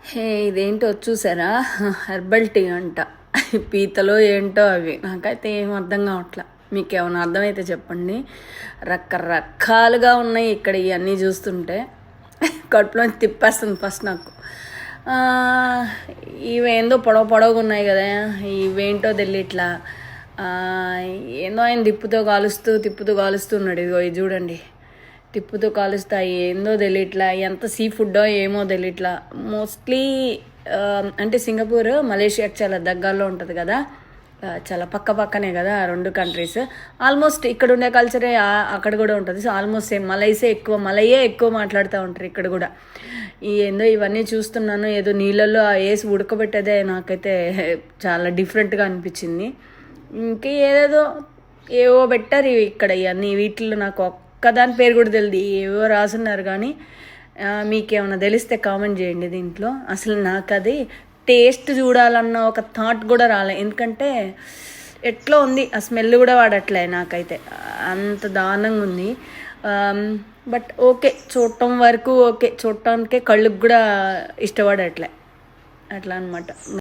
హే, ఇదేంటో చూసారా? Herbal tea అంట. పీతలో ఏంటో అవి నాకైతే ఏం అర్థం కావట్లా. మీకు ఏమైనా అర్థమైతే చెప్పండి. రకరకాలుగా ఉన్నాయి ఇక్కడ ఇవన్నీ చూస్తుంటే కడుపులో తిప్పేస్తుంది ఫస్ట్ నాకు. ఇవేందో పొడవుగా ఉన్నాయి కదా, ఇవేంటో తెలియట్లా. ఏందో ఆయన తిప్పుతూ కాలుస్తూ ఉన్నాడు. ఇదిగో ఇది చూడండి, తిప్పుతూ కాలుస్తాయి. ఏందో తెలియట్లా, ఎంత సీ ఫుడ్డో ఏమో తెలియట్లా. మోస్ట్లీ అంటే సింగపూర్ మలేషియాకి చాలా దగ్గరలో ఉంటుంది కదా, చాలా పక్కనే కదా రెండు కంట్రీస్. ఆల్మోస్ట్ ఇక్కడ ఉండే కల్చరే అక్కడ కూడా ఉంటుంది. So almost same. మలయే ఎక్కువ మాట్లాడుతూ ఉంటారు ఇక్కడ కూడా. ఏందో ఇవన్నీ చూస్తున్నాను, ఏదో నీళ్ళల్లో వేసి ఉడకబెట్టేదే నాకైతే చాలా డిఫరెంట్గా అనిపించింది. ఇంకా ఏవో పెట్టారు ఇక్కడ ఇవన్నీ. వీటిల్లో నాకు ఒక్కదాని పేరు కూడా తెలియదు, ఏవో రాసున్నారు. కానీ మీకేమైనా తెలిస్తే కామెంట్ చేయండి. దీంట్లో అసలు నాకు అది టేస్ట్ చూడాలన్న ఒక థాట్ కూడా రాలే, ఎందుకంటే ఎట్లా ఉంది, ఆ స్మెల్ కూడా వాడట్లే నాకైతే, అంత దారుణంగా ఉంది. బట్ ఓకే, చూడటం వరకు ఓకే, చూడటానికే కళ్ళుకి కూడా ఇష్టపడట్లే, అట్లా అనమాట.